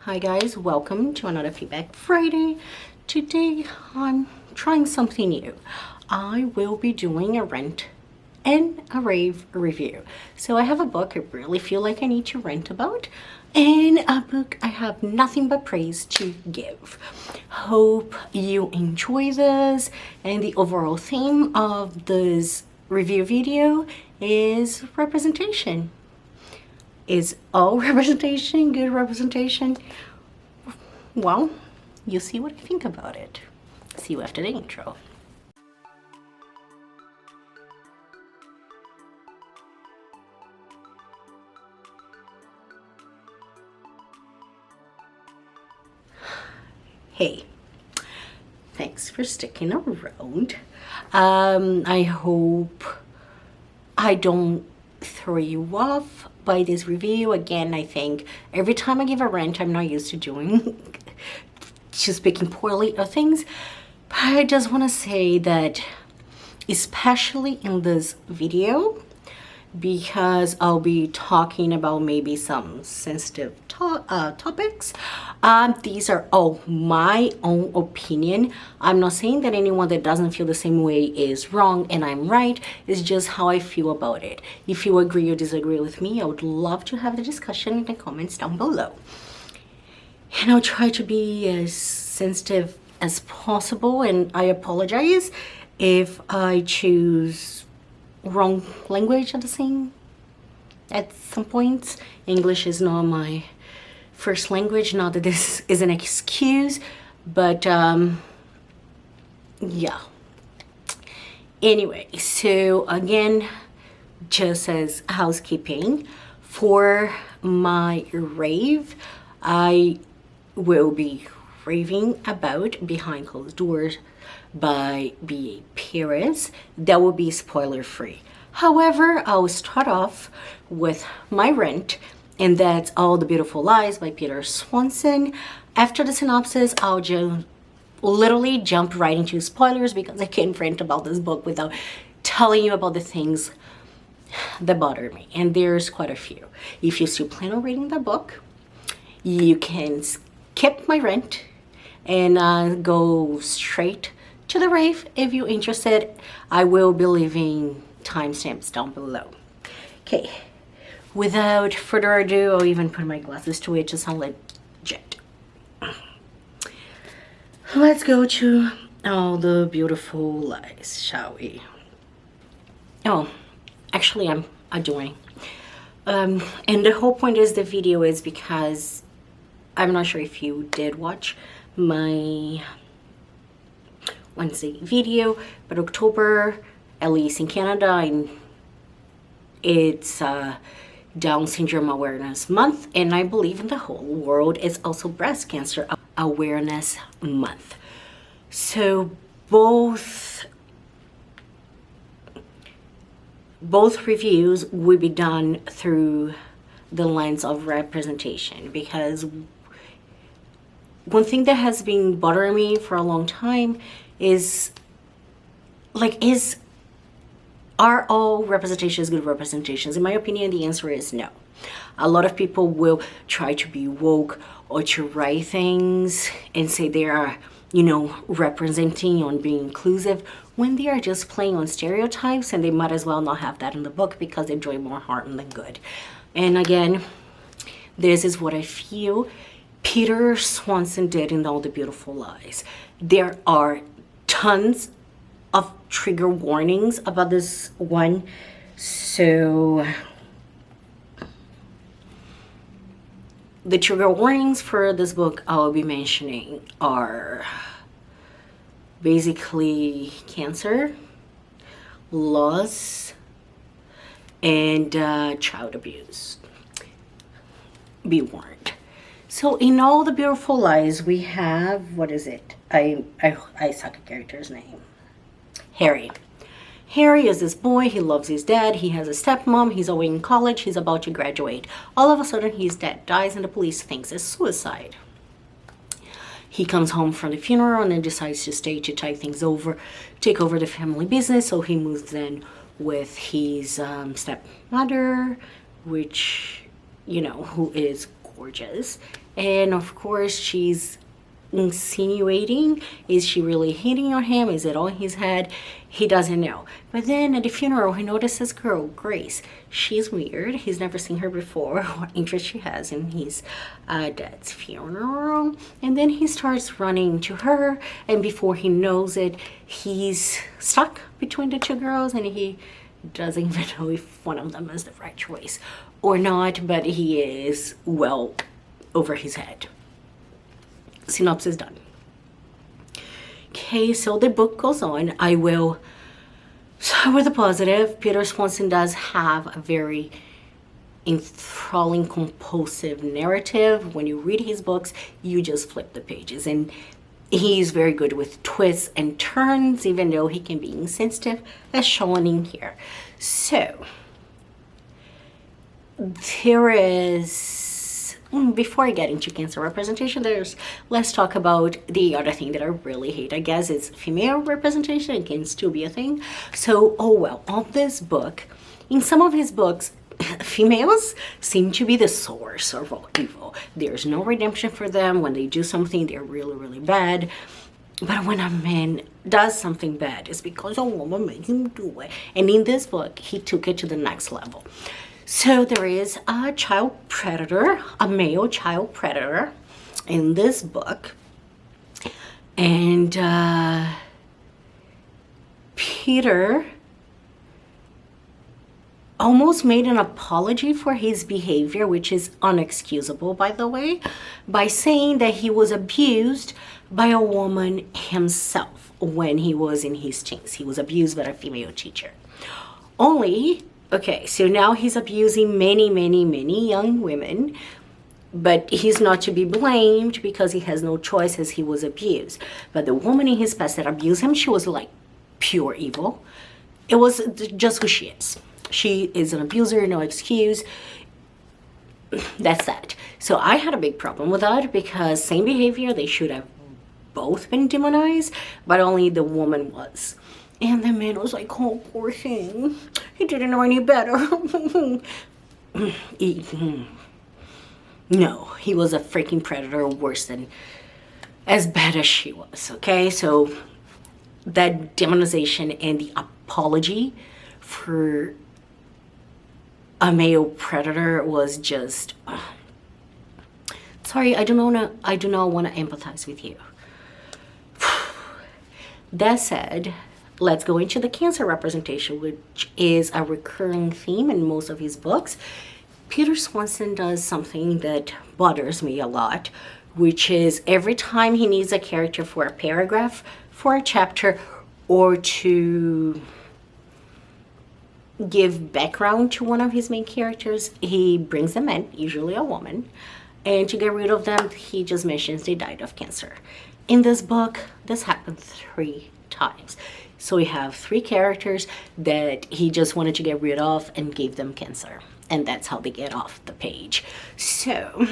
Hi guys, welcome to another Feedback Friday. Today I'm trying something new. I will be doing a Rant and a Rave review. So I have a book I really feel like I need to rant about, and a book I have nothing but praise to give. Hope you enjoy this, and the overall theme of this review video is representation. Is all representation good representation? Well, you'll see what I think about it. See you after the intro. Hey, thanks for sticking around. I hope I don't throw you off by this review. Again, I think every time I give a rant, I'm not used to doing just speaking poorly of things, but I just want to say that especially in this video, because I'll be talking about maybe some sensitive topics. These are all my own opinion. I'm not saying that anyone that doesn't feel the same way is wrong and I'm right. It's just how I feel about it. If you agree or disagree with me, I would love to have the discussion in the comments down below. And I'll try to be as sensitive as possible, and I apologize if I choose wrong language at some points. English is not my first language, not that this is an excuse, but yeah. Anyway, so again, just as housekeeping, for my rave, I will be raving about Behind Closed Doors by B.A. Paris. That will be spoiler free. However, I'll start off with my rant, and that's All the Beautiful Lies by Peter Swanson. After the synopsis, I'll just literally jump right into spoilers because I can't rant about this book without telling you about the things that bother me, and there's quite a few. If you still plan on reading the book, you can skip my rant and go straight to the rave if you're interested. I will be leaving timestamps down below. Okay, without further ado, I'll even put my glasses to it to sound legit. Let's go to All the Beautiful Lies, shall we? Oh, actually I'm doing. And the whole point is the video is because I'm not sure if you did watch my Wednesday video, but October, at least in Canada, it's Down Syndrome Awareness Month, and I believe in the whole world it's also Breast Cancer Awareness Month. So both reviews will be done through the lens of representation, because one thing that has been bothering me for a long time is are all representations good representations? In my opinion, the answer is no. A lot of people will try to be woke or to write things and say they are, representing on being inclusive, when they are just playing on stereotypes, and they might as well not have that in the book because they do more harm than good. And again, this is what I feel Peter Swanson did in All the Beautiful Lies. There are tons of trigger warnings about this one, so the trigger warnings for this book I'll be mentioning are basically cancer, loss, and child abuse. Be warned. So in All the Beautiful Lies, we have, what is it? I suck at character's name. Harry. Harry is this boy, he loves his dad, he has a stepmom, he's away in college, he's about to graduate. All of a sudden his dad dies and the police thinks it's suicide. He comes home from the funeral and then decides to stay to take things over, take over the family business, so he moves in with his stepmother, which, who is gorgeous. And of course, she's insinuating, is she really hitting on him? Is it on his head? He doesn't know. But then at the funeral, he notices this girl, Grace. She's weird. He's never seen her before, what interest she has in his dad's funeral. And then he starts running to her, and before he knows it, he's stuck between the two girls, and he doesn't even know if one of them is the right choice or not, but he is well over his head. Synopsis done. Okay, so the book goes on. I will start with the positive. Peter Swanson does have a very enthralling, compulsive narrative. When you read his books, you just flip the pages, and he's very good with twists and turns, even though he can be insensitive, as shown in here. So there is, before I get into cancer representation, let's talk about the other thing that I really hate. I guess it's female representation. It can still be a thing. So, on this book, in some of his books, females seem to be the source of all evil. There's no redemption for them. When they do something, they're really, really bad. But when a man does something bad, it's because a woman made him do it. And in this book, he took it to the next level. So there is a child predator, a male child predator in this book. And Peter almost made an apology for his behavior, which is unexcusable, by the way, by saying that he was abused by a woman himself when he was in his teens. He was abused by a female teacher. Okay, so now he's abusing many, many, many young women, but he's not to be blamed because he has no choice as he was abused. But the woman in his past that abused him, she was like pure evil. It was just who she is. She is an abuser, no excuse. That's that. So I had a big problem with that because same behavior, they should have both been demonized, but only the woman was. And the man was like, oh, poor thing. He didn't know any better. No, he was a freaking predator, worse than, as bad as she was, okay? So that demonization and the apology for a male predator was just, sorry, I do not want to empathize with you. That said, let's go into the cancer representation, which is a recurring theme in most of his books. Peter Swanson does something that bothers me a lot, which is every time he needs a character for a paragraph, for a chapter, or to give background to one of his main characters, he brings them in, usually a woman, and to get rid of them, he just mentions they died of cancer. In this book, this happened 3 times. So we have 3 characters that he just wanted to get rid of and gave them cancer. And that's how they get off the page. So,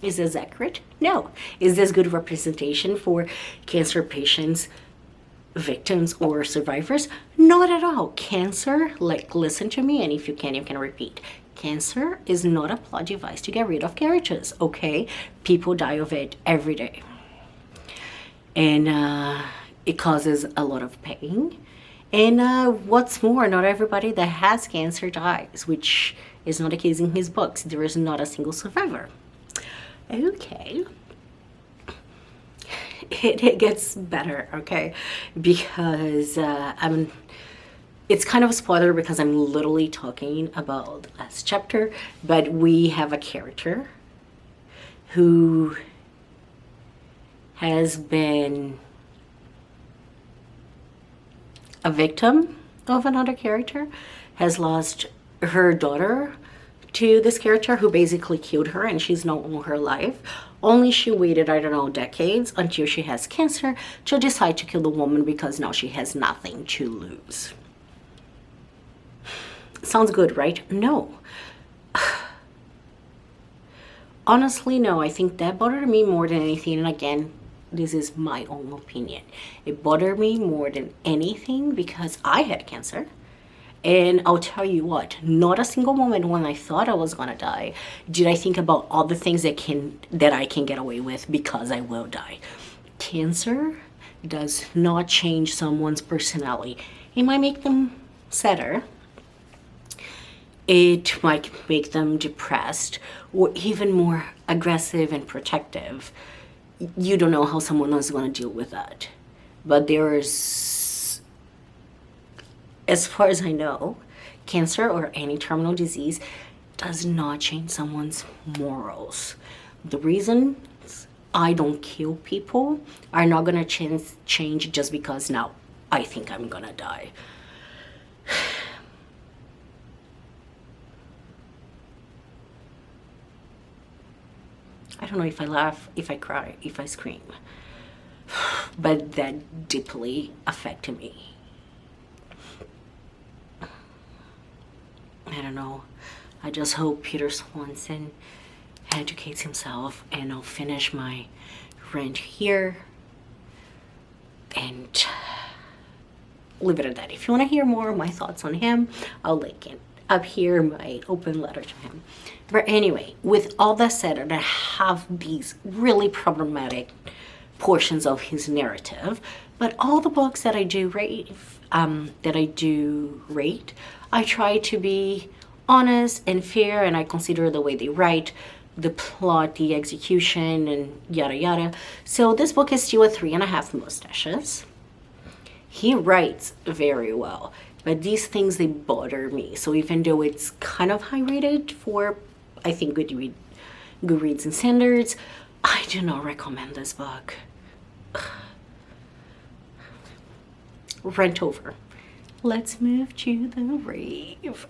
is this accurate? No. Is this good representation for cancer patients, victims, or survivors? Not at all. Cancer, like, listen to me, and if you can repeat. Cancer is not a plot device to get rid of characters, okay? People die of it every day. And it causes a lot of pain. And what's more, not everybody that has cancer dies, which is not the case in his books. There is not a single survivor. Okay. It gets better, okay? Because it's kind of a spoiler because I'm literally talking about the last chapter, but we have a character who has been a victim of another character, has lost her daughter to this character who basically killed her, and she's now on her life. Only she waited, I don't know, decades until she has cancer to decide to kill the woman because now she has nothing to lose. Sounds good, right? No. Honestly, no. I think that bothered me more than anything. And again, this is my own opinion. It bothered me more than anything because I had cancer. And I'll tell you what, not a single moment when I thought I was gonna die did I think about all the things that I can get away with because I will die. Cancer does not change someone's personality. It might make them sadder. It might make them depressed or even more aggressive and protective. You don't know how someone is going to deal with that. But there's, as far as I know, cancer or any terminal disease does not change someone's morals. The reason I don't kill people are not going to change just because now I think I'm going to die. I don't know if I laugh, if I cry, if I scream, but that deeply affected me. I don't know. I just hope Peter Swanson educates himself, and I'll finish my rant here and leave it at that. If you want to hear more of my thoughts on him, I'll link it up here, my open letter to him. But anyway, with all that said, I have these really problematic portions of his narrative, but all the books that I do rate, I try to be honest and fair, and I consider the way they write, the plot, the execution, and yada yada. So this book is still a 3.5 mustaches. He writes very well, but these things, they bother me. So even though it's kind of high rated for, I think, Goodreads and standards, I do not recommend this book. Rant over. Let's move to the rave.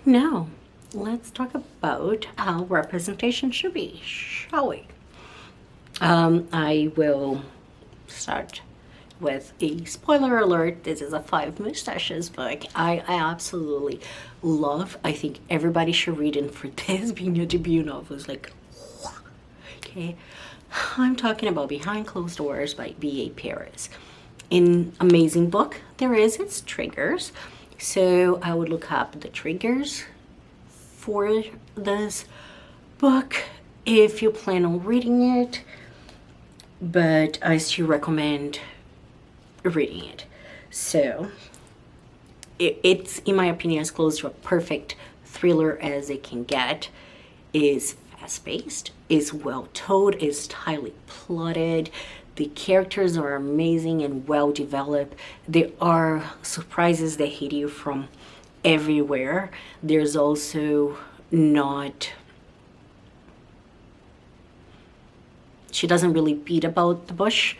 Now, let's talk about how representation should be, shall we? I will start with a spoiler alert. This is a 5 mustaches book. I absolutely love. I think everybody should read it for this being a debut novel. It's like, okay. I'm talking about Behind Closed Doors by B.A. Paris. An amazing book. There is its triggers. So I would look up the triggers for this book if you plan on reading it, but I still recommend reading it. So it's, in my opinion, as close to a perfect thriller as it can get. Is fast-paced, is well told, is tightly plotted. The characters are amazing and well developed. There are surprises that hit you from everywhere. There's also not, she doesn't really beat about the bush.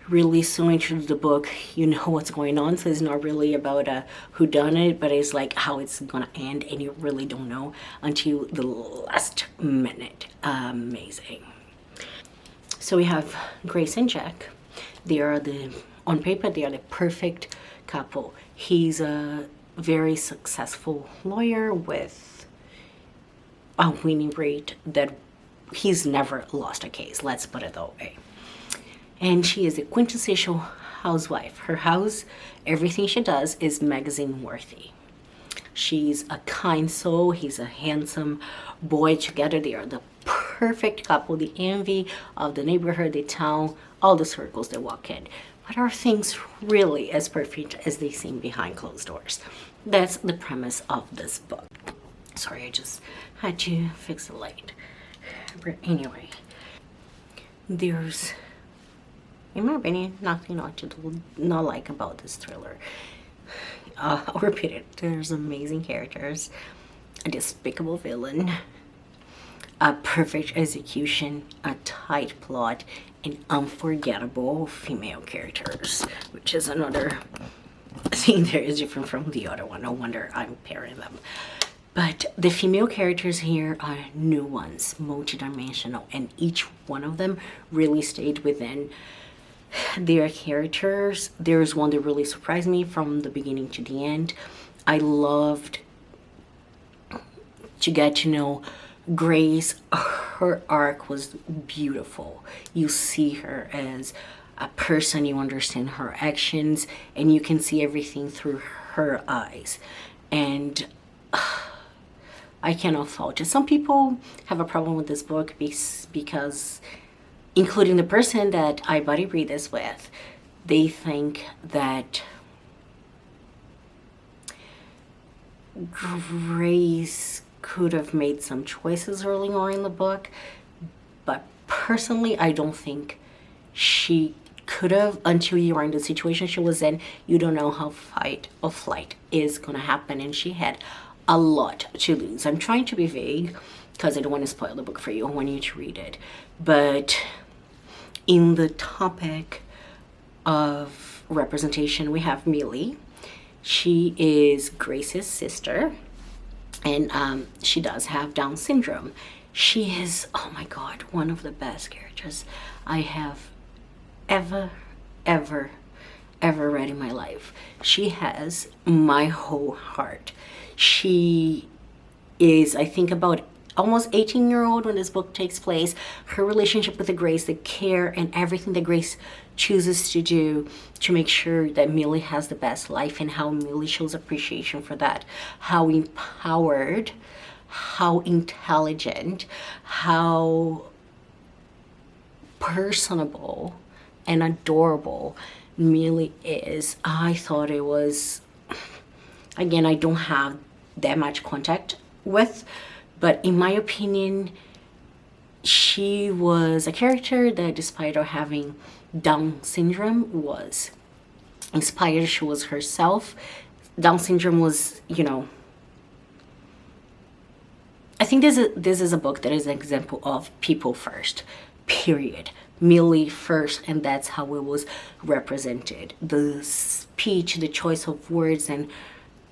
Really soon into the book, you know what's going on, so it's not really about a whodunit, but it's like how it's gonna end, and you really don't know until the last minute. Amazing. So we have Grace and Jack. They are on paper, they are the perfect couple. He's a very successful lawyer with a winning rate that he's never lost a case, let's put it that way. And she is a quintessential housewife. Her house, everything she does is magazine worthy. She's a kind soul, he's a handsome boy. Together they are the perfect couple, the envy of the neighborhood, the town, all the circles they walk in. But are things really as perfect as they seem behind closed doors? That's the premise of this book. Sorry, I just had to fix the light. But anyway, there's, in my opinion, nothing not like about this thriller. I'll repeat it. There's amazing characters, a despicable villain, a perfect execution, a tight plot, and unforgettable female characters, which is another thing that is different from the other one. No wonder I'm pairing them. But the female characters here are new ones, multidimensional, and each one of them really stayed within their characters. There's one that really surprised me from the beginning to the end. I loved to get to know Grace. Her arc was beautiful. You see her as a person, you understand her actions, and you can see everything through her eyes. And I cannot fault it. Some people have a problem with this book because, including the person that I buddy read this with, they think that Grace could have made some choices early on in the book, but personally, I don't think she could have. Until you are in the situation she was in, you don't know how fight or flight is gonna happen, and she had a lot to lose. I'm trying to be vague because I don't want to spoil the book for you. I want you to read it. But in the topic of representation, we have Millie. She is Grace's sister, and she does have Down syndrome. She is, oh my God, one of the best characters I have ever read in my life. She has my whole heart. She is, I think, about almost 18-year-old when this book takes place. Her relationship with the Grace, the care and everything that Grace chooses to do to make sure that Millie has the best life, and how Millie shows appreciation for that. How empowered, how intelligent, how personable and adorable Millie is. I thought it was, again, I don't have that much contact with, but in my opinion, she was a character that, despite her having Down syndrome, was inspired. She was herself. Down syndrome was, you know, I think this is a book that is an example of people first, period. Millie first, and that's how it was represented. The speech, the choice of words, and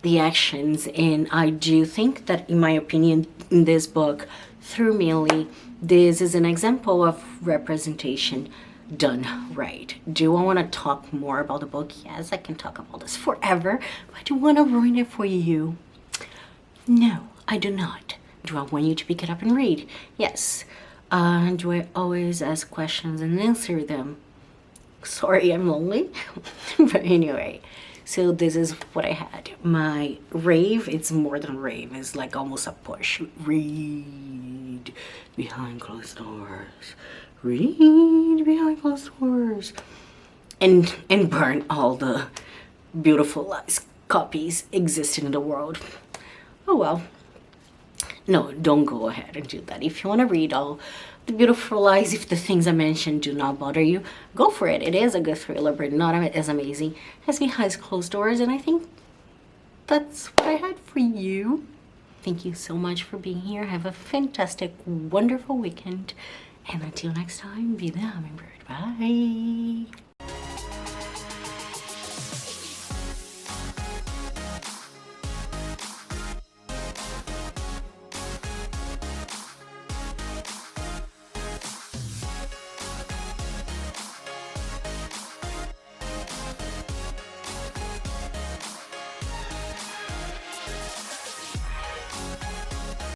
the actions. And I do think that, in my opinion, in this book, through Millie, this is an example of representation done right. Do I want to talk more about the book? Yes, I can talk about this forever, but do I want to ruin it for you? No, I do not. Do I want you to pick it up and read? Yes. Do I always ask questions and answer them? Sorry, I'm lonely. But anyway, so this is what I had. My rave, it's more than rave. It's like almost a push. Read behind closed doors. Read behind closed doors. And burn all the beautiful copies existing in the world. Oh well. No, don't go ahead and do that. If you want to read all the beautiful lies, if the things I mentioned do not bother you, go for it. It is a good thriller, but not as amazing as Behind Closed Doors, and I think that's what I had for you. Thank you so much for being here. Have a fantastic, wonderful weekend, and until next time, be the hummingbird. Bye.